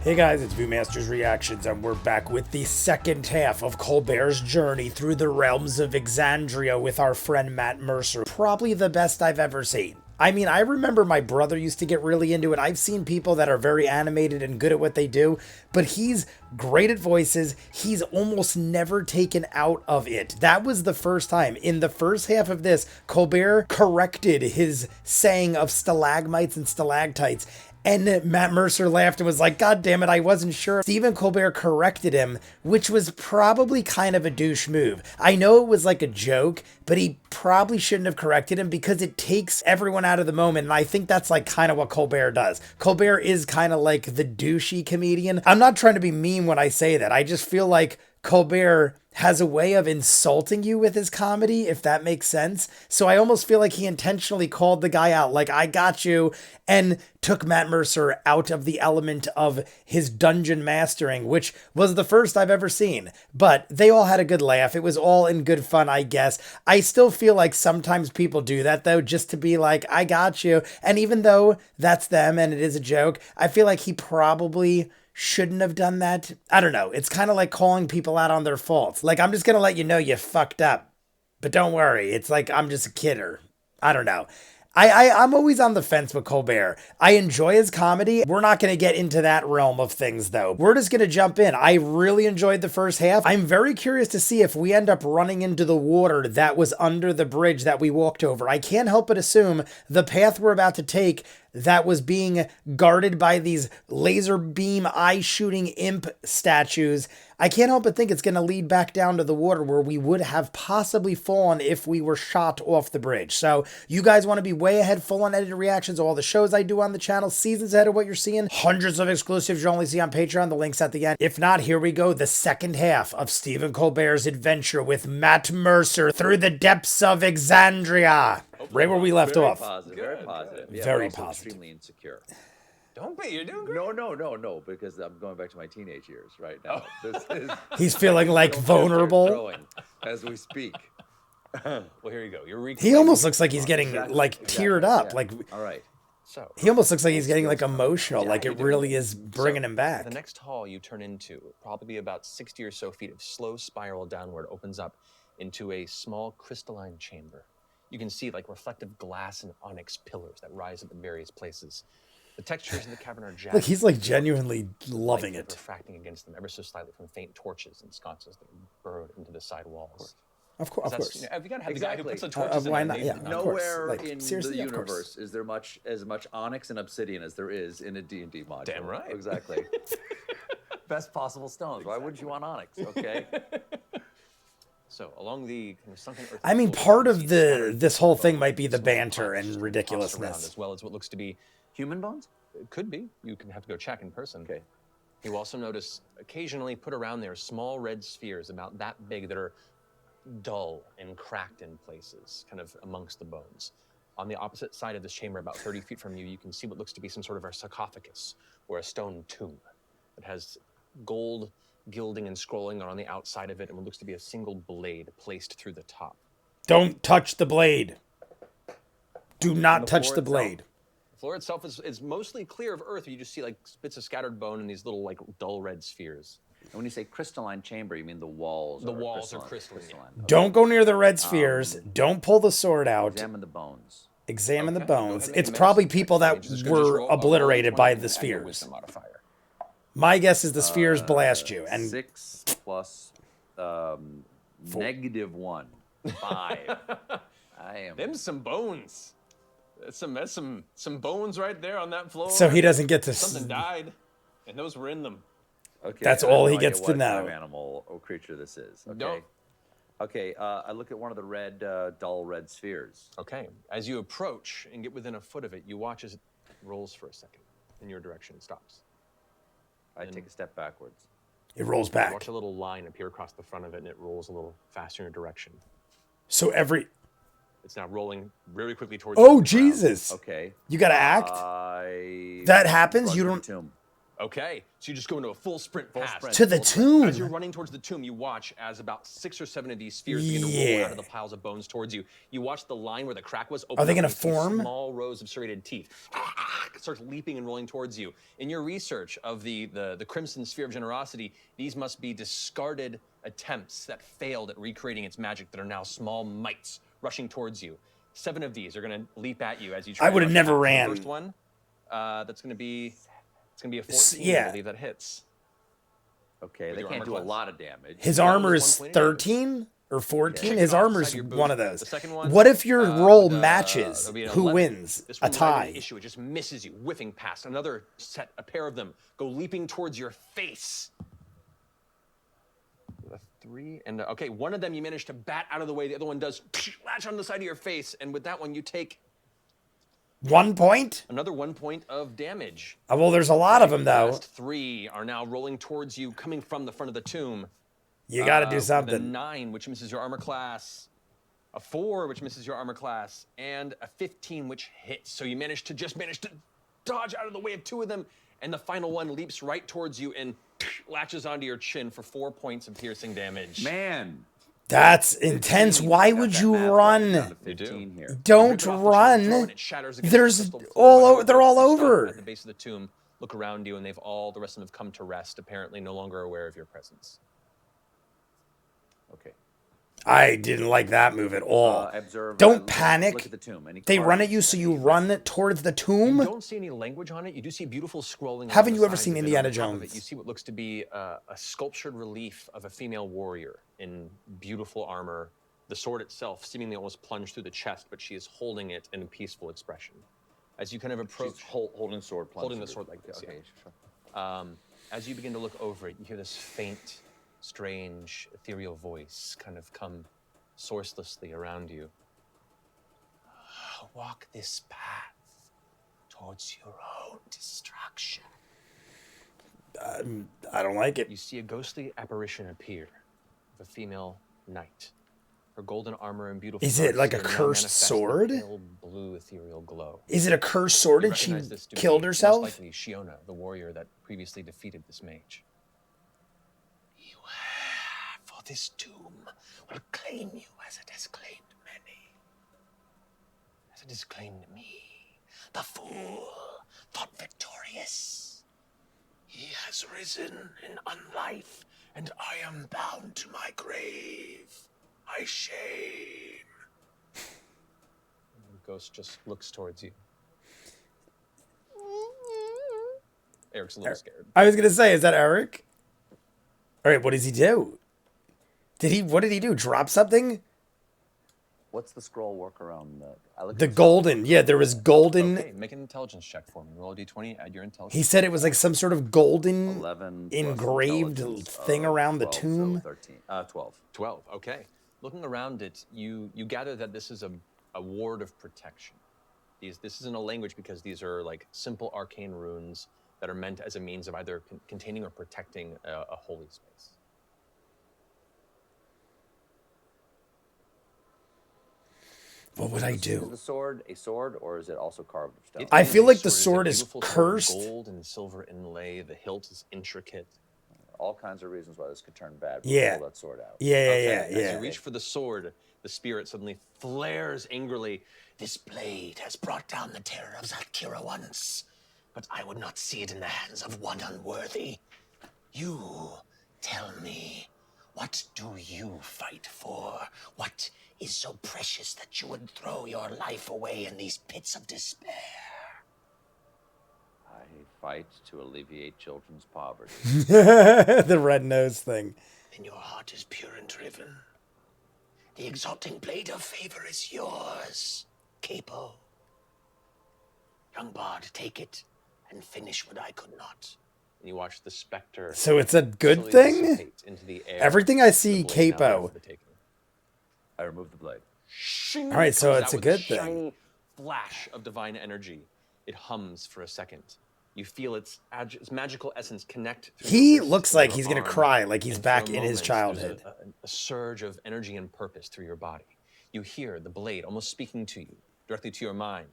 Hey guys, it's ViewMasters Reactions, and we're back with the second half of Colbert's journey through the realms of Exandria with our friend Matt Mercer. Probably the best I've ever seen. I mean, I remember my brother used to get really into it. I've seen people that are very animated and good at what they do, but he's great at voices. He's almost never taken out of it. That was the first time. In the first half of this, Colbert corrected his saying of stalagmites and stalactites. And Matt Mercer laughed and was like, God damn it, I wasn't sure. Stephen Colbert corrected him, which was probably kind of a douche move. I know it was like a joke, but he probably shouldn't have corrected him because it takes everyone out of the moment. And I think that's like kind of what Colbert does. Colbert is kind of like the douchey comedian. I'm not trying to be mean when I say that. I just feel like Colbert has a way of insulting you with his comedy, if that makes sense. So I almost feel like he intentionally called the guy out, like, I got you, and took Matt Mercer out of the element of his dungeon mastering, which was the first I've ever seen. But they all had a good laugh. It was all in good fun, I guess. I still feel like sometimes people do that, though, just to be like, I got you. And even though that's them and it is a joke, I feel like he probably shouldn't have done that. I don't know. It's kind of like calling people out on their faults. Like, I'm just going to let you know you fucked up, but don't worry. It's like, I'm just a kidder. I don't know. I'm always on the fence with Colbert. I enjoy his comedy. We're not going to get into that realm of things, though. We're just going to jump in. I really enjoyed the first half. I'm very curious to see if we end up running into the water that was under the bridge that we walked over. I can't help but assume the path we're about to take that was being guarded by these laser beam eye shooting imp statues. I can't help but think it's going to lead back down to the water where we would have possibly fallen if we were shot off the bridge. So you guys want to be way ahead, full on edited reactions of all the shows I do on the channel, seasons ahead of what you're seeing, hundreds of exclusives you only see on Patreon, the link's at the end. If not, here we go, the second half of Stephen Colbert's adventure with Matt Mercer through the depths of Exandria. Right where we left off. Positive, very positive. Yeah, Very but also positive. Extremely insecure. Don't be. You're doing great. No, because I'm going back to my teenage years right now. This is He's feeling like vulnerable. growing as we speak. Well, here you go. You're He almost looks like he's getting Exactly, like teared up. yeah. Like All right. So he almost looks like he's getting like emotional. Like it really is bringing him back. the next hall you turn into, probably about 60 or so feet of slow spiral downward, opens up into a small crystalline chamber. You can see like reflective glass and onyx pillars that rise up in various places. The textures in the cavern are jagged. Look, he's like genuinely loving light it. refracting against them ever so slightly from faint torches and sconces that are burrowed into the side walls. Of course. You know, you gotta have Exactly. the guy who puts the torches in why there. not? Yeah. Of course. Nowhere Like, in the seriously, of course. universe is there as much onyx and obsidian as there is in a D&D module. Damn right. Exactly. Best possible stones. Why wouldn't you want onyx? Okay. So along the kind of sunken earth. I mean, part of this whole thing might be the banter and ridiculousness. As well as what looks to be Human bones? it could be. You can have to go check in person. Okay. You also notice occasionally put around there small red spheres about that big that are dull and cracked in places, kind of amongst the bones. On the opposite side of this chamber, about 30 feet from you, you can see what looks to be some sort of a sarcophagus or a stone tomb that has gold gilding and scrolling on the outside of it, and what looks to be a single blade placed through the top. Don't touch the blade. Do not touch floor the itself? blade. The floor itself is mostly clear of earth. You just see like bits of scattered bone and these little like dull red spheres. And when you say crystalline chamber, you mean the walls The walls are crystalline. Okay. Don't go near the red spheres. Don't pull the sword out. Examine the bones. Examine the Okay, go bones. ahead and It's make a probably medicine people check. that You just were roll a obliterated by D20 the and add your spheres. wisdom modifier. My guess is the spheres blast you. And 6 plus -1. 5. I am. Them's some bones. That's some bones right there on that floor. so he doesn't get to. Something died, and those were in them. Okay, That's I have all no he idea gets to what know. kind of animal or creature this is. Okay. Don't. Okay. I look at one of the red, dull red spheres. Okay. As you approach and get within a foot of it, you watch as it rolls for a second in your direction and stops. I take a step backwards. It rolls You back. watch a little line appear across the front of it, and it rolls a little faster in your direction. So every. It's now rolling very quickly towards Oh, the ground. Jesus. Okay. You got to act? I That happens? run You to the don't. tomb. Okay, so you just go into a full sprint past. To the tomb. As you're running towards the tomb, you watch as about 6 or 7 of these spheres begin to roll out of the piles of bones towards you. You watch the line where the crack was open. Are they going to and you see form? small rows of serrated teeth. It starts leaping and rolling towards you. In your research of the Crimson Sphere of Generosity, these must be discarded attempts that failed at recreating its magic that are now small mites rushing towards you. 7 of these are going to leap at you as you try I would have never The ran. first one, that's going to be... It's going to be a 14, Yeah. I believe that hits. Okay, With they your can't armor do a class. lot of damage. His That armor was is 1 point of damage. 13 or 14. Check His it off armor's inside your boot. one of those. The second one, What if your roll with, matches? there'll be an Who 11. wins? This A one, not even tie. an issue. It just misses you, whiffing past. Another set, a pair of them, go leaping towards your face. A 3 and okay, one of them you manage to bat out of the way. The other one does latch on the side of your face, and with that one you take 1 point? another 1 point of damage. Oh, well, there's a lot of them, The though. last 3 are now rolling towards you, coming from the front of the tomb. You got to do With a something. 9, which misses your armor class, a 4, which misses your armor class, and a 15, which hits. So you manage to dodge out of the way of 2 of them, and the final one leaps right towards you and latches onto your chin for 4 points of piercing damage. Man. That's intense. 15. Why Got would that you math right, run? down to You do. 15 here. Don't Rip it off the chain, throw it, run. and it shatters against There's the crystal all floor. over. They're all You stop over. At the base of the tomb, look around you, and the rest of them have come to rest, apparently no longer aware of your presence. Okay. I didn't like that move at all. Observe. Don't Look panic. at the tomb. Any They run at you, carvings, so any you run towards the You tomb? don't see any language on it. You do see beautiful scrolling. Haven't along you the ever sides seen of it. Indiana On top of it, Jones? you see what looks to be a sculptured relief of a female warrior in beautiful armor. The sword itself seemingly almost plunged through the chest, but she is holding it in a peaceful expression. As you kind of approach, She's holding sword. holding the plunged sword through. like this, Okay, yeah. sure. As you begin to look over it, you hear this faint, strange, ethereal voice kind of come sourcelessly around you. Walk this path towards your own destruction. I don't like it. You see a ghostly apparition appear of a female knight. Her golden armor and beautiful. Is it like a dark skin now cursed manifest in sword? Pale blue ethereal glow. Is it a cursed sword You and she recognize this to killed be herself? Most likely Shiona, the warrior that previously defeated this mage. Beware, for this tomb will claim you as it has claimed many. As it has claimed me, the fool thought victorious. He has risen in unlife, and I am bound to my grave. My shame. The ghost just looks towards you. Eric's a little scared. I was gonna say, is that Eric? All right, what does he do? What did he do? Drop something? What's the scroll work around The golden. Yeah, there was golden. Okay, make an intelligence check for me. Roll a d20, add your intelligence. He said it was like some sort of golden 11 plus engraved intelligence thing of around the 12, so tomb. 13. 12. 12, okay. Looking around it, you gather that this is a ward of protection. This isn't a language because these are like simple arcane runes that are meant as a means of either containing or protecting a holy space. What would I Is do? the sword a sword, or is it also carved of stone? I feel like the a sword is beautiful sword of cursed. Gold and silver inlay. The hilt is intricate. All kinds of reasons why this could turn bad. Yeah. Pull that sword out. Yeah, As yeah. you reach for the sword, the spirit suddenly flares angrily. This blade has brought down the terror of Zakira once, but I would not see it in the hands of one unworthy. You tell me, what do you fight for? What is so precious that you would throw your life away in these pits of despair? I fight to alleviate children's poverty. The red nose thing. Then your heart is pure and driven. The exalting blade of favor is yours, Capo. Young bard, take it and finish what I could not. And you watch the specter. So it's a good slowly thing? dissipate into the air. Everything I see, The blade now there Capo. for the taking. I remove the blade. Shing! All right, so Comes it's a out with good thing. Shiny flash of divine energy. It hums for a second. You feel its magical essence connect. Through He your wrist looks and like your he's gonna arm, cry, like he's and for back a in his moment, childhood. there's a surge of energy and purpose through your body. You hear the blade almost speaking to you, directly to your mind.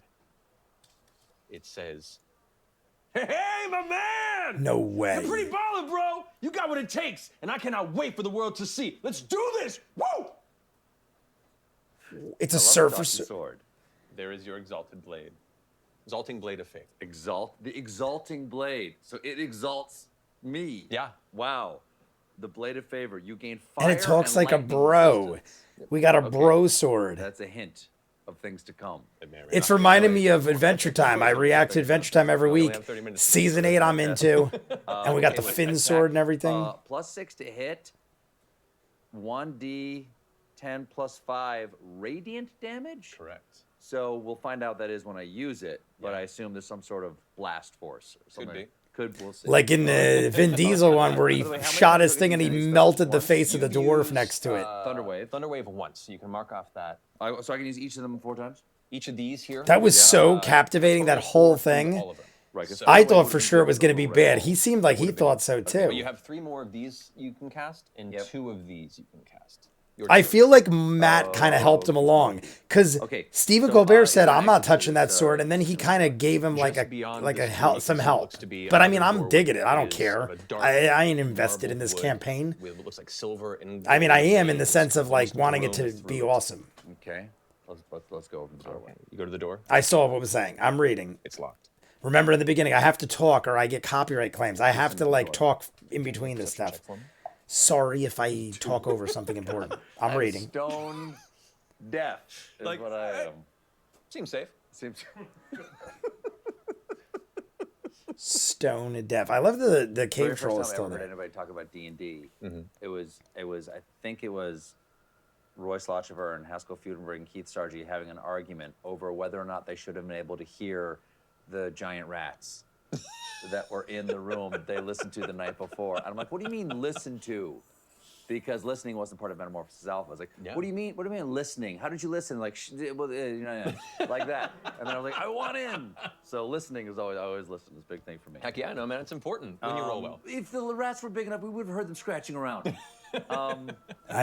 It says, Hey, my man! No way. You're pretty baller, bro. You got what it takes, and I cannot wait for the world to see. Let's do this! Woo! It's a I love surfer the sword. sword. There is your exalted blade. Exalting blade of faith. The exalting blade. So it exalts me. Yeah. Wow. The blade of favor. You gain fire. And it talks like a lightning bro. resistance. We got a Okay. bro sword. That's a hint of things to come. It's reminding me of Adventure Time. I react to Adventure Time every We only week. have 30 minutes. Season 8 I'm into. And we got the fin sword and everything. +6 to hit. 1d10 plus 5 radiant damage. Correct. So we'll find out that is when I use it, but Yeah. I assume there's some sort of blast force or something. be. We'll see. Like in the Vin Diesel one where he By the way, how many shot his times thing and he have you used melted the once? face of the You've dwarf used, next to it. Thunderwave. Thunderwave once. So you can mark off that. So I can use each of them 4 times? Each of these here. That was so captivating, that whole All thing. of them. Right. 'cause I Thunderwave thought would for be sure it good was for going to the be little red bad. ball. He seemed like he thought so But you too. have 3 more of these you can cast, and Yep. 2 of these you can cast. Your I choice. feel like Matt kind of helped him along because Okay, Stephen so, Colbert it's said, an "I'm not action, touching so that it's, sword," and then he kind of gave him like Just beyond a this help, unique some as it help. looks to be But I mean, another I'm doorway digging it. I that don't is care. of a dark I ain't invested in marbled this wood campaign. with what looks like silver and I mean, I gold am in the veins sense of like almost wanting it grown to be through it. awesome. Okay. Let's go over the doorway. Okay, you go to the door. I saw what was saying. I'm reading. It's locked. Remember in the beginning, I have to talk or I get copyright claims. I have to like talk in between this Perception stuff. check for me. Sorry if I talk over something important. I'm reading. Stone deaf is Like, what I am. Seems safe. Seems. Stone deaf. I love the Very cave first troll time is I still ever heard there. anybody talk about D&D, Mm-hmm. it was I think it was Roy Slotchever and Haskell Fudenberg and Keith Stargey having an argument over whether or not they should have been able to hear the giant rats that were in the room that they listened to the night before. And I'm like, what do you mean listen to? Because listening wasn't part of Metamorphosis Alpha. I was like, Yeah. what do you mean? What do you mean listening? How did you listen? Like, like that. And then I was like, I want in. So listening is always listen is a big thing for me. Heck yeah, no man, it's important when you roll well. If the rats were big enough, we would have heard them scratching around. I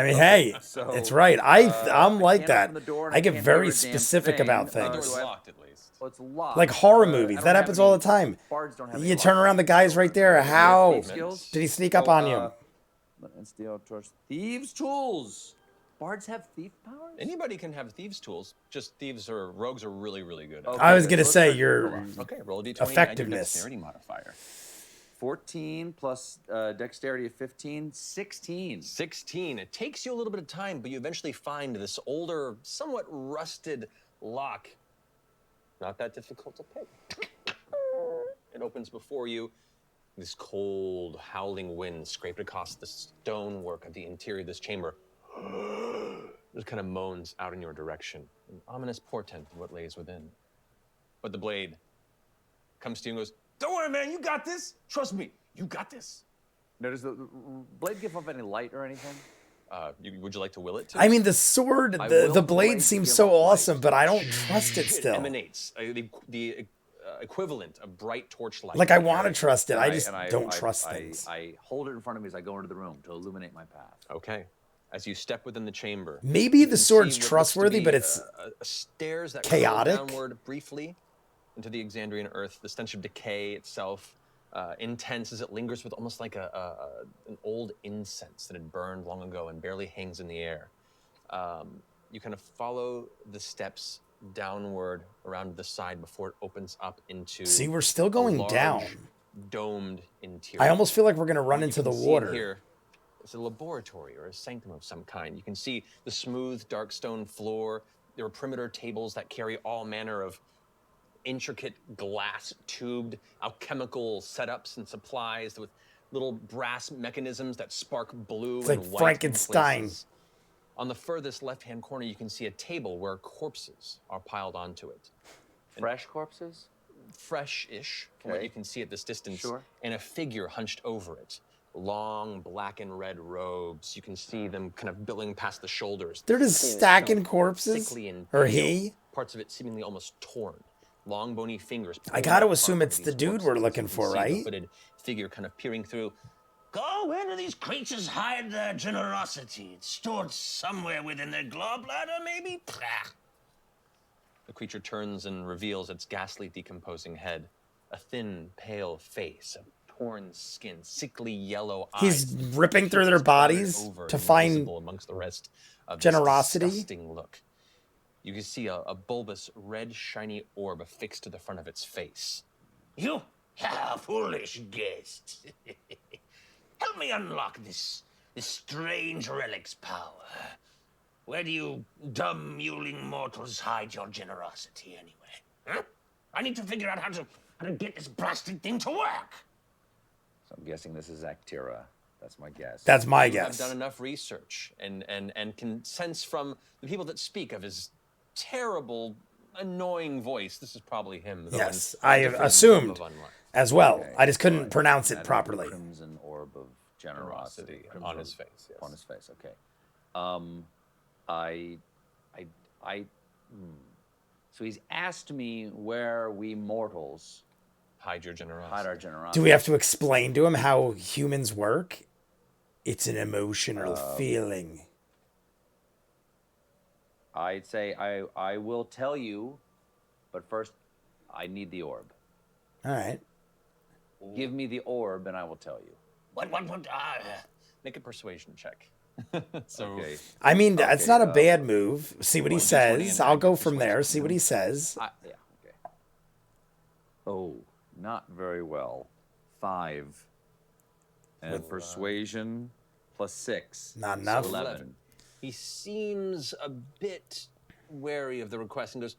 mean, hey, so, it's right. I'm like can't that. open the door and I I get can't very hear a damn specific thing. about The things. door's do I- locked at least. Oh, it's locked. Like horror I movies. don't That have happens any- all the time. Bards don't have You any turn lock. around the guys right there. How Thief skills? did he sneak up on you? And steal torch. Thieves' tools. Bards have thief powers? Anybody can have thieves' tools. Just thieves or rogues are really, really good. At it. I was gonna let's say start- your hold on. Okay, roll a d20 and your effectiveness. dexterity modifier. 14 plus dexterity of 15, 16. 16. It takes you a little bit of time, but you eventually find this older, somewhat rusted lock. Not that difficult to pick. It opens before you. This cold, howling wind scraped across the stonework of the interior of this chamber. It kind of moans out in your direction, an ominous portent of what lays within. But the blade comes to you and goes, Don't worry, man. You got this. Trust me. You got this. Now, does the blade give off any light or anything? would you like to will it to? I mean, the sword, I the will blade blade seems give so up light. awesome, but I don't trust it It still. emanates the equivalent of bright torchlight. Like I want to trust it. I And just don't trust I things. I hold it in front of me as I go into the room to illuminate my path. Okay. As you step within the chamber, Maybe you the can sword's see what looks to trustworthy, be but it's stairs that chaotic. curve downward briefly into the Exandrian earth. The stench of decay itself, intense as it lingers with almost like an old incense that had burned long ago and barely hangs in the air. You kind of follow the steps downward around the side before it opens up into. See, we're still going large, down. Domed interior. I almost feel like we're gonna run You into the can see water. Here, it's a laboratory or a sanctum of some kind. You can see the smooth, dark stone floor. There are perimeter tables that carry all manner of intricate glass tubed alchemical setups and supplies with little brass mechanisms that spark blue It's and like white in Frankenstein. places. On the furthest left-hand corner, you can see a table where corpses are piled onto it. Fresh corpses? Fresh-ish, from what Okay. you can see at this distance, Sure. and a figure hunched over it. Long black and red robes. You can see them kind of billowing past the shoulders. They're just Full, stacking kind of corpses? sickly and Or pale, he? Parts of it seemingly almost torn. Long bony fingers. I pulling gotta apart assume one of it's the these dude corpses. we're You looking can for, see the right? hooded figure kind of peering through. Oh, where do these creatures hide their generosity? It's stored somewhere within their gallbladder, maybe? Pah. The creature turns and reveals its ghastly decomposing head. a thin, pale face, a torn skin, sickly yellow He's eyes. ripping through their Pupils clouded bodies over to and find invisible amongst the rest of generosity. This disgusting look. You can see a bulbous, red, shiny orb affixed to the front of its face. You foolish guest. Help me unlock this strange relic's power. Where do you dumb, mewling mortals hide your generosity anyway? Huh? I need to figure out how to get this blasted thing to work. So I'm guessing this is Actira. That's my guess. That's my You guess. have done enough research and can sense from the people that speak of his terrible, annoying voice. This is probably him. though, Yes, in I a different assumed form of unlock. as well. Okay, I just couldn't right. pronounce That it is properly. Crimson orb of generosity. Generosity on his face, yes. On his face. Okay. So he's asked me where we mortals Hide your generosity. hide our generosity. Do we have to explain to him how humans work? It's an emotional feeling. I'd say I will tell you, but first I need the orb. All right. Give me the orb and I will tell you. What? Make a persuasion check. So Okay. I mean, that's Okay, not a bad move. See what he D20 says. and I'll go aggregate from there. persuasion. See what he says. Yeah, okay. Oh, not very well. 5. And persuasion plus 6. Not so enough. 11. he seems a bit wary of the request and goes,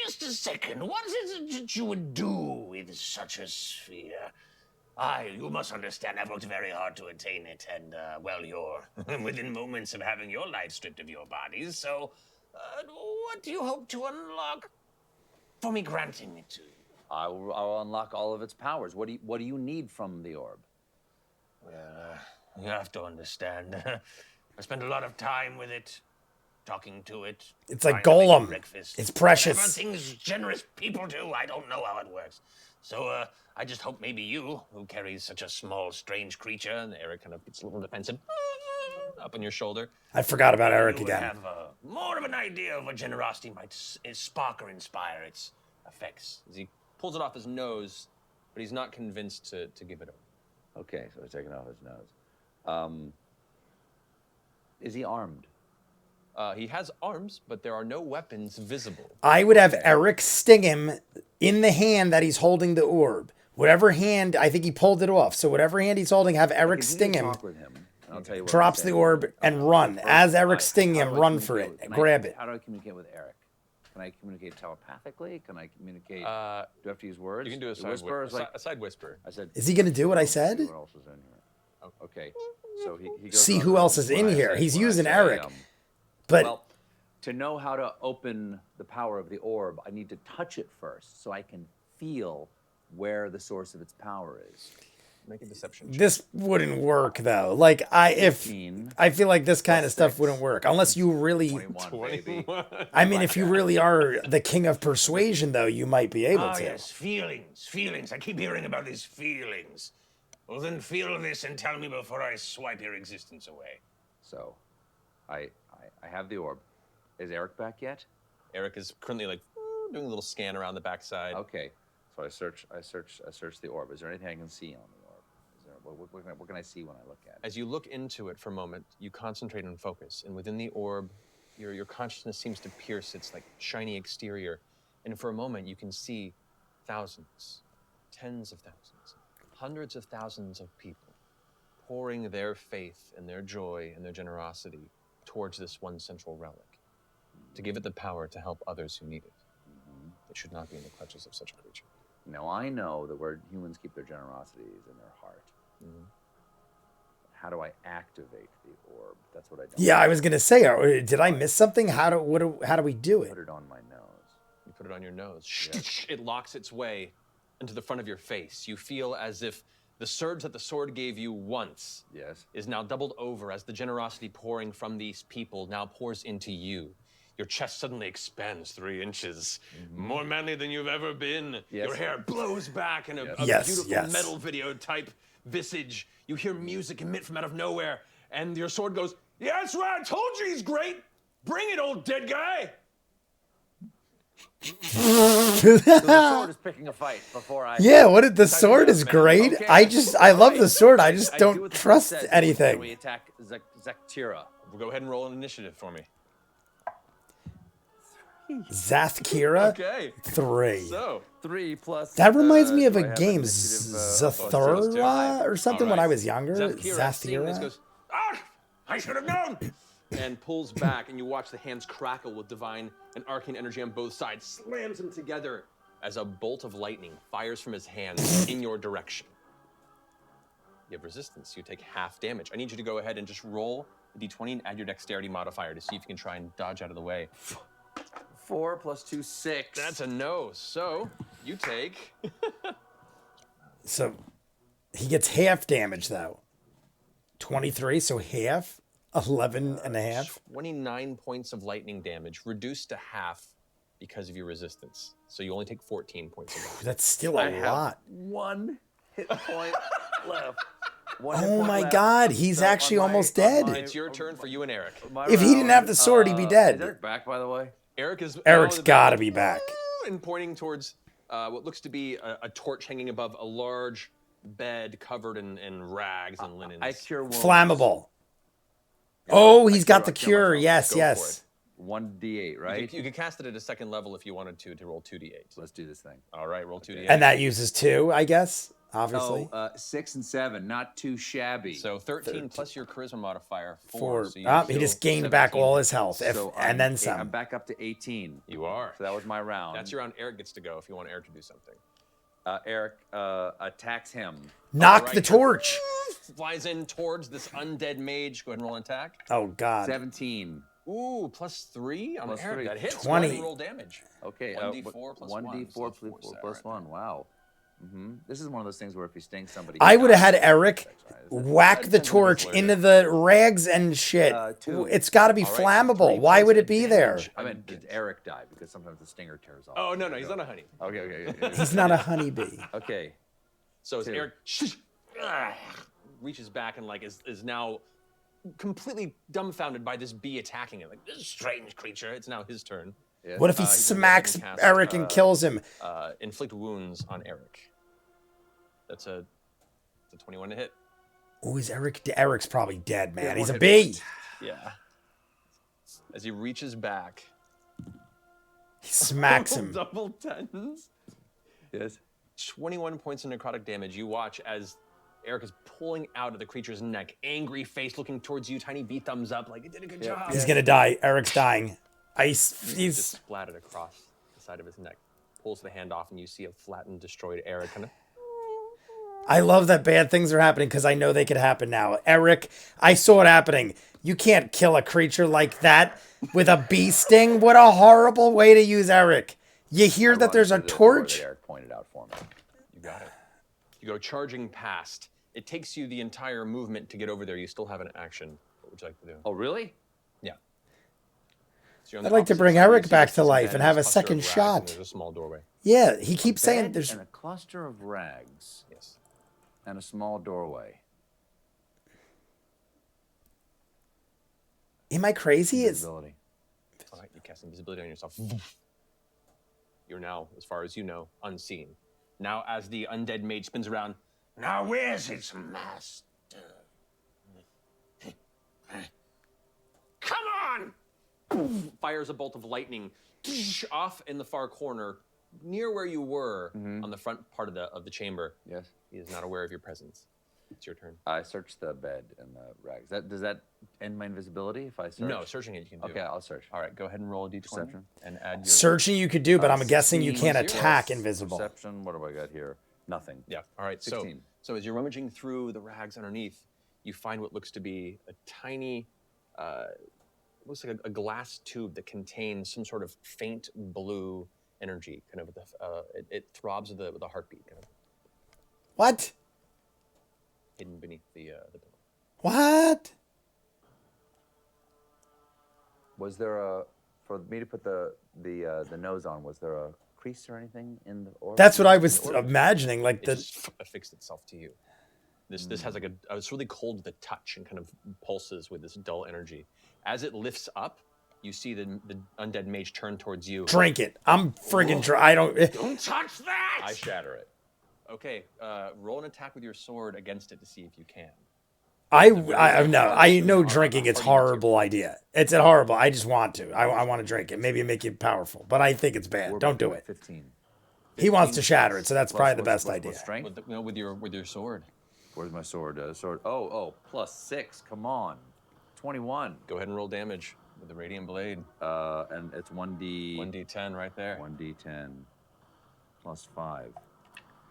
Just a second. What is it that you would do with such a sphere? You must understand, I've worked very hard to attain it, and, well, you're within moments of having your life stripped of your bodies, so, what do you hope to unlock for me granting it to you? I will unlock all of its powers. What do you need from the orb? Well, you have to understand. I spent a lot of time with it, talking to it. It's like trying to make it Golem. breakfast. It's precious. Whatever things generous people do, I don't know how it works. So, I just hope maybe you, who carries such a small, strange creature, and Eric kind of gets a little defensive, up on your shoulder. I forgot about Eric you would again. have more of an idea of what generosity might spark or inspire its effects. As he pulls it off his nose, but he's not convinced to give it over. Okay, so he's taking off his nose. Is he armed? He has arms, but there are no weapons visible. I would have Eric sting him in the hand that he's holding the orb. Whatever hand, I think he pulled it off. So whatever hand he's holding, have Eric Continue sting to him. talk with him, and I'll tell you what Drops I'm the saying. orb and run. As Eric's stinging How him, do I run for communicate it. with- Grab it. How do I communicate with Eric? Can I communicate telepathically? Can I communicate? Do Uh, I have to use words? You can do a The side whisper. Is like a side whisper. I said. Is he going to do what I said? See what else is in here? Okay, so he goes See on who to else is when in I here. say- He's when I using say, Eric. But well, to know how to open the power of the orb, I need to touch it first, so I can feel where the source of its power is. Make a deception check. this wouldn't work though. Like I 15 feel like this kind of plus stuff 6. wouldn't work unless you really 21, baby. I mean if you really are the king of persuasion though, you might be able Ah, to. yes, feelings. I keep hearing about these feelings. Well, then feel this and tell me before I swipe your existence away. So, I have the orb. Is Eric back yet? Eric is currently like doing a little scan around the backside. Okay. So I search the orb. Is there anything I can see on the orb? Is there, what can I see when I look at it? As you look into it for a moment, you concentrate and focus, and within the orb, your consciousness seems to pierce its like shiny exterior, and for a moment you can see thousands, tens of thousands, hundreds of thousands of people pouring their faith and their joy and their generosity towards this one central relic, to give it the power to help others who need it. It should not be in the clutches of such a creature. Now I know that where humans keep their generosity is in their heart. How do I activate the orb? That's what I don't. Yeah, I was gonna say, did I miss something? How do we do Put it? it on my nose. You put it on your nose. It locks its way into the front of your face. You feel as if the surge that the sword gave you once Yes. is now doubled over as the generosity pouring from these people now pours into you. Your chest suddenly expands 3 inches, more manly than you've ever been. Yes. Your hair blows back in a Yes, beautiful yes. metal video type visage. You hear music emit from out of nowhere, and your sword goes, Yeah, that's right. I told you he's great. Bring it, old dead guy. So the sword is picking a fight before I. Yeah, the sword is man. great. Okay, I love the sword. I just I do don't what the sword trust says. We anything. attack Zaktira. Go ahead and roll an initiative for me. Zathkira? Okay. 3. So 3 plus. That reminds me of do a I have game, initiative, Zathura or something when I was younger. Zathkira, seeing this, Zathira? goes, ah! I should have known! And pulls back, and you watch the hands crackle with divine and arcane energy on both sides, slams them together as a bolt of lightning fires from his hands in your direction. You have resistance. You take half damage. I need you to go ahead and just roll a d20 and add your dexterity modifier to see if you can try and dodge out of the way. 4 plus 2, 6. That's a no. So you take So he gets half damage, though. 23, so half? 11 and a half? 29 points of lightning damage, reduced to half because of your resistance. So you only take 14 points of damage. That's still a lot. 1 hit point left. 1 hit Oh point my left. god, he's So on actually my- almost on dead. my- It's your turn for you and Eric. my If he didn't have round, the sword, he'd be dead. Is Eric back, by the way? Eric's Gotta be back. And pointing towards what looks to be a torch hanging above a large bed covered in rags and linens. I cure wounds. Flammable. Oh, he's got the I'll kill cure. myself. Yes, Go yes. for it. 1d8, right? You could cast it at a second level if you wanted to roll 2d8. Let's do this thing. All right, roll 2d8. And that uses 2, I guess, obviously. Oh, 6 and 7, not too shabby. So 13 plus your charisma modifier, 4. 4. So you He heal just gained back 17 all his hit health. points. And then I'm some. back up to 18. You are. So that was my round. That's your round. Eric gets to go if you want Eric to do something. Eric attacks him. Knock All the right, torch. Flies in towards this undead mage. Go ahead and roll an attack. Oh, God. 17. Ooh, +3 on Plus Eric. 3. That hits. 20. Go ahead and roll damage. Okay. 1d4 plus 1. 1d4 So plus, force that plus right 1. Wow. This is one of those things where if you sting somebody... I would have had Eric Right. whack the Depends on the torch flavor. into the rags and shit. 2. It's got to be All right, flammable. 3 Why points would of it be there? damage. I meant, did Eric die? Because sometimes the stinger tears off. Oh, no, he's not a honey. Okay. He's not a honeybee. Okay. So as 2. Eric reaches back and is now completely dumbfounded by this bee attacking him. Like, this is a strange creature. It's now his turn. Yes. What if he He's gonna go ahead smacks and cast, Eric and kills him? Inflict wounds on Eric. That's a 21 to hit. Oh, is Eric's probably dead, man. Yeah, He's a one bee. hit Yeah. As he reaches back, He smacks him. double tens. Yes. 21 points of necrotic damage. You watch as Eric is pulling out of the creature's neck, angry face looking towards you, tiny bee thumbs up, like, you did a good job. He's going to die. Eric's dying. Just He's... splattered across the side of his neck. Pulls the hand off, and you see a flattened, destroyed Eric kind of. I love that bad things are happening because I know they could happen now. Eric, I saw it happening. You can't kill a creature like that with a bee sting. What a horrible way to use Eric. You hear that there's a Ironically, the door torch? that Eric pointed out for me. You got it. You go charging past. It takes you the entire movement to get over there. You still have an action. What would you like to do? Oh, really? Yeah. So you're on I'd the like to opposite bring side. You Eric see back this to life bed and have a this cluster of second rags, shot. and There's a small doorway. Yeah, he keeps saying Bed there's... and a cluster of rags Yes. and a small doorway. Am I crazy? It's... Invisibility. All right, you cast invisibility on yourself. You're now, as far as you know, unseen. Now, as the undead mage spins around, Now where's its master? Come on! fires a bolt of lightning off in the far corner, near where you were on the front part of the chamber. Yes. He is not aware of your presence. It's your turn. I searched the bed and the rags. Does that end my invisibility if I search? No, searching it you can do. Okay, I'll search. All right, go ahead and roll a d20 Perception. and add your. Searching you could do, but I'm guessing you can't 16 attack plus invisible. Perception. What do I got here? Nothing. Yeah. All right. 16. So as you're rummaging through the rags underneath, you find what looks to be a tiny, looks like a glass tube that contains some sort of faint blue energy. Kind of, with it throbs with a heartbeat, kind of What? hidden beneath the pillow. What? Was there for me to put the nose on? Was there a crease or anything in the orb? That's what I was imagining. Like It the... just affixed itself to you. This has like it's really cold to the touch and kind of pulses with this dull energy. As it lifts up, You see the undead mage turn towards you. Drink it. I'm friggin' I don't. Don't touch that! I shatter it. Okay, roll an attack with your sword against it to see if you can. I know drinking. It's a horrible idea. It's a horrible. I just want to. I want to drink it. Maybe make it powerful, but I think it's bad. Don't do it. 15. He wants to shatter it, so that's probably the best idea. Strength? With your sword. Where's my sword? Sword. Oh, +6. Come on. 21. Go ahead and roll damage with the radiant blade. And it's 1d. 1d10 right there. 1d10 +5.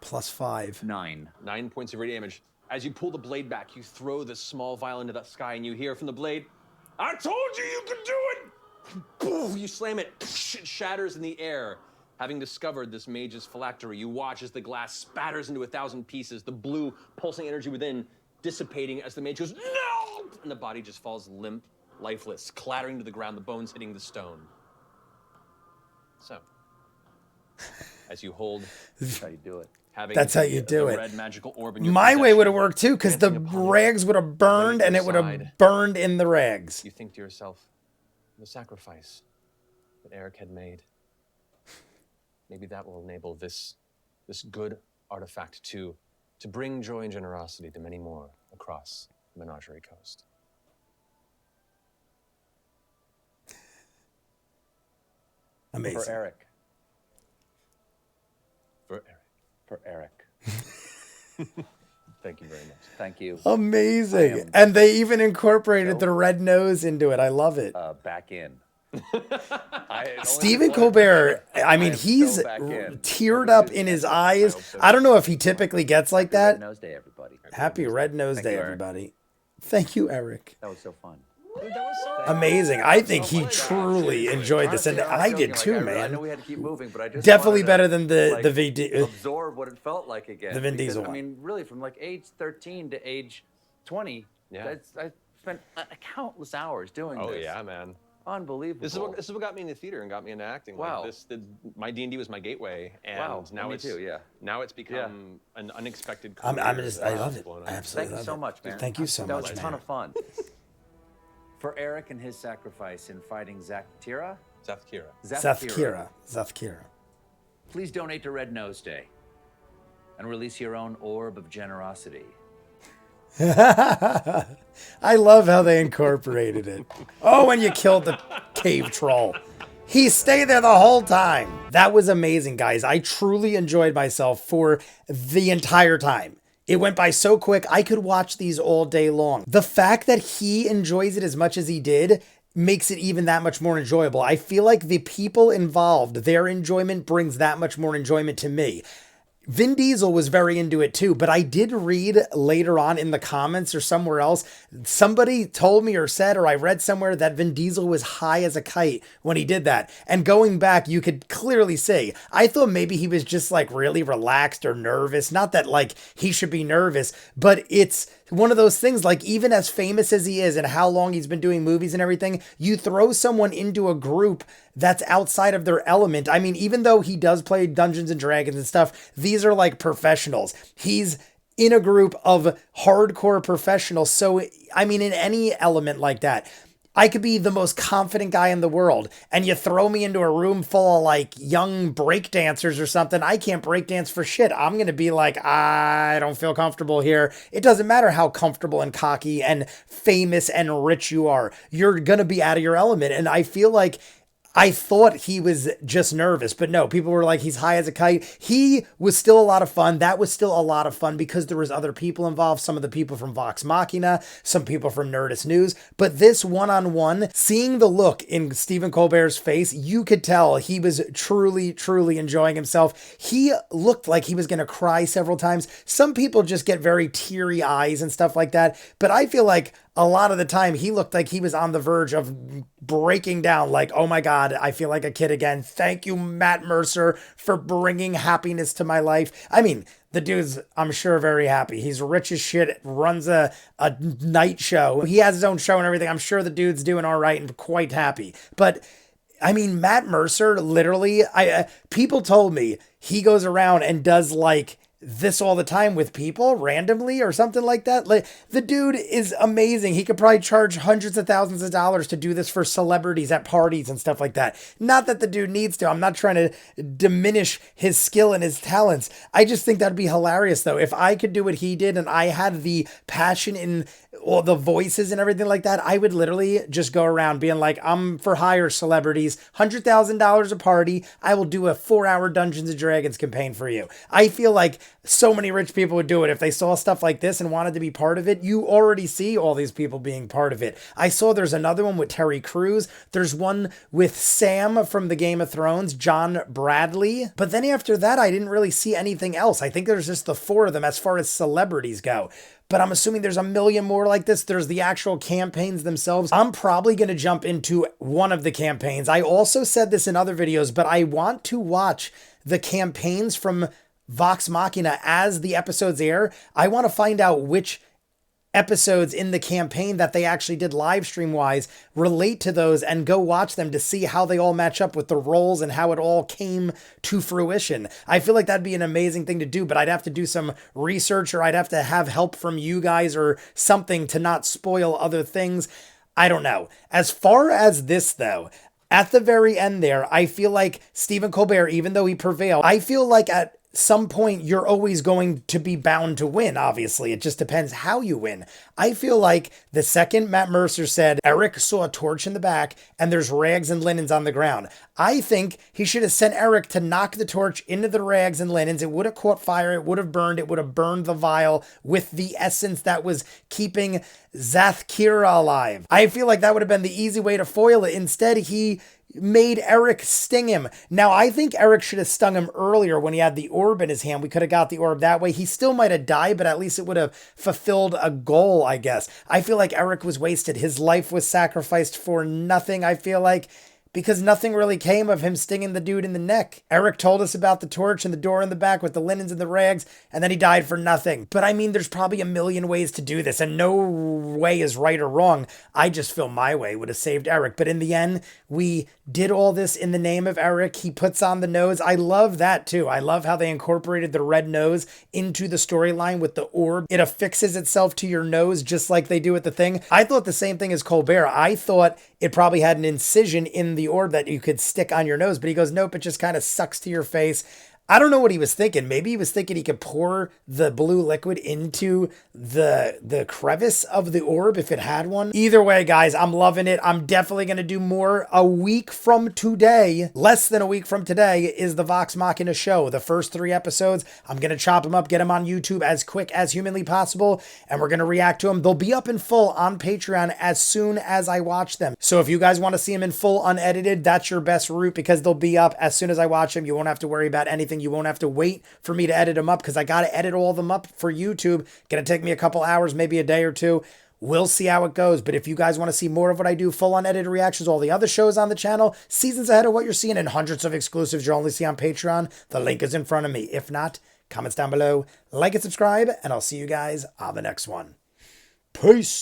+5. 9. 9 points of radiant damage. As you pull the blade back, you throw this small vial into the sky, and you hear from the blade, "I told you could do it!" Boom! You slam it. It shatters in the air. Having discovered this mage's phylactery, you watch as the glass spatters into 1,000 pieces, the blue pulsing energy within dissipating as the mage goes, "No!" And the body just falls limp, lifeless, clattering to the ground, the bones hitting the stone. So, as you hold, That's how you do it. That's how you do it. Red magical orb in your My way would have possession, worked too, because the glancing upon it, rags would have burned, and it would have burned in the rags. you think to yourself, the sacrifice that Eric had made. Maybe that will enable this good artifact to bring joy and generosity to many more across the Menagerie Coast. Amazing. For Eric. For Eric. For Eric. Thank you very much. Thank you. Amazing. And they even incorporated the red nose into it. I love it. Back in. Stephen Colbert, I mean, he's so back in. teared up in his eyes. I don't know if he typically gets like Red that. Nose Day, everybody. Happy Red Nose Thank Day, you, Eric. everybody. Thank you, Eric. That was so fun. Amazing. I think he truly enjoyed this, and Honestly, I was did joking, too, I know man. we had to keep moving, but I just Definitely wanted better to, than the like, VD. absorb what it felt like again. The Vin because, Diesel I one. mean, really, from like age 13 to age 20, Yeah. I spent countless hours doing Oh this. yeah, man. Unbelievable. This is what got me into theater and got me into acting. Wow. Like my D&D was my gateway, and Wow. now Me it's too, yeah. now it's become an unexpected. I career love it. blown up. I absolutely Thank you love so it. much, man. Thank you so that much, was a man. ton of fun. For Eric and his sacrifice in fighting Zathkira, Zathkira. Zathkira. please donate to Red Nose Day and release your own orb of generosity. I love how they incorporated it. Oh, and you killed the cave troll. He stayed there the whole time. That was amazing, guys. I truly enjoyed myself for the entire time. It went by so quick, I could watch these all day long. The fact that he enjoys it as much as he did makes it even that much more enjoyable. I feel like the people involved, their enjoyment brings that much more enjoyment to me. Vin Diesel was very into it too, but I did read later on in the comments or somewhere else, somebody told me or said, or I read somewhere that Vin Diesel was high as a kite when he did that. And going back, you could clearly see, I thought maybe he was just like really relaxed or nervous. Not that like he should be nervous, but it's one of those things, like even as famous as he is and how long he's been doing movies and everything, you throw someone into a group that's outside of their element. I mean, even though he does play Dungeons and Dragons and stuff, these are like professionals. He's in a group of hardcore professionals. So, I mean, in any element like that, I could be the most confident guy in the world, and you throw me into a room full of like young breakdancers or something. I can't breakdance for shit. I'm going to be like, I don't feel comfortable here. It doesn't matter how comfortable and cocky and famous and rich you are. You're going to be out of your element. And I feel like I thought he was just nervous, but no, people were like, he's high as a kite. He was still a lot of fun. That was still a lot of fun because there was other people involved. Some of the people from Vox Machina, some people from Nerdist News, but this one-on-one, seeing the look in Stephen Colbert's face, you could tell he was truly, truly enjoying himself. He looked like he was going to cry several times. Some people just get very teary eyes and stuff like that, but I feel like a lot of the time he looked like he was on the verge of breaking down, like, oh my God, I feel like a kid again. Thank you, Matt Mercer, for bringing happiness to my life. I mean, the dude's, I'm sure, very happy. He's rich as shit, runs a night show. He has his own show and everything. I'm sure the dude's doing all right and quite happy. But I mean, Matt Mercer, literally, people told me he goes around and does like this all the time with people randomly or something like that. Like, the dude is amazing. He could probably charge hundreds of thousands of dollars to do this for celebrities at parties and stuff like that. Not that the dude needs to. I'm not trying to diminish his skill and his talents. I just think that'd be hilarious though. If I could do what he did and I had the passion in all the voices and everything like that, I would literally just go around being like, I'm for hire celebrities, $100,000 a party. I will do a 4-hour Dungeons and Dragons campaign for you. I feel like so many rich people would do it if they saw stuff like this and wanted to be part of it. You already see all these people being part of it. I saw there's another one with Terry Crews. There's one with Sam from the Game of Thrones, John Bradley. But then after that, I didn't really see anything else. I think there's just the 4 of them as far as celebrities go. But I'm assuming there's a million more like this. There's the actual campaigns themselves. I'm probably going to jump into one of the campaigns. I also said this in other videos, but I want to watch the campaigns from Vox Machina as the episodes air. I want to find out which episodes in the campaign that they actually did live stream wise relate to those and go watch them to see how they all match up with the roles and how it all came to fruition. I feel like that'd be an amazing thing to do, but I'd have to do some research or I'd have to have help from you guys or something to not spoil other things. I don't know. As far as this though, at the very end there, I feel like Stephen Colbert, even though he prevailed, I feel like at some point you're always going to be bound to win. Obviously, it just depends how you win. I feel like the second Matt Mercer said Eric saw a torch in the back and there's rags and linens on the ground, I think he should have sent Eric to knock the torch into the rags and linens. It would have caught fire. It would have burned. It would have burned the vial with the essence that was keeping Zathkira alive. I feel like that would have been the easy way to foil it. Instead, he made Eric sting him. Now, I think Eric should have stung him earlier when he had the orb in his hand. We could have got the orb that way. He still might have died, but at least it would have fulfilled a goal, I guess. I feel like Eric was wasted. His life was sacrificed for nothing, I feel like, because nothing really came of him stinging the dude in the neck. Eric told us about the torch and the door in the back with the linens and the rags, and then he died for nothing. But I mean, there's probably a million ways to do this, and no way is right or wrong. I just feel my way would have saved Eric. But in the end, we did all this in the name of Eric. He puts on the nose. I love that too. I love how they incorporated the red nose into the storyline with the orb. It affixes itself to your nose just like they do with the thing. I thought the same thing as Colbert. I thought it probably had an incision in the orb that you could stick on your nose, but he goes, nope, it just kind of sucks to your face. I don't know what he was thinking. Maybe he was thinking he could pour the blue liquid into the crevice of the orb if it had one. Either way, guys, I'm loving it. I'm definitely going to do more. A week from today, less than a week from today, is the Vox Machina show. The first 3 episodes, I'm going to chop them up, get them on YouTube as quick as humanly possible, and we're going to react to them. They'll be up in full on Patreon as soon as I watch them. So if you guys want to see them in full unedited, that's your best route because they'll be up as soon as I watch them. You won't have to worry about anything. You won't have to wait for me to edit them up because I got to edit all of them up for YouTube. Gonna take me a couple hours, maybe a day or two. We'll see how it goes. But if you guys want to see more of what I do, full unedited reactions, all the other shows on the channel, seasons ahead of what you're seeing, and hundreds of exclusives you'll only see on Patreon, the link is in front of me. If not, comments down below, like and subscribe, and I'll see you guys on the next one. Peace.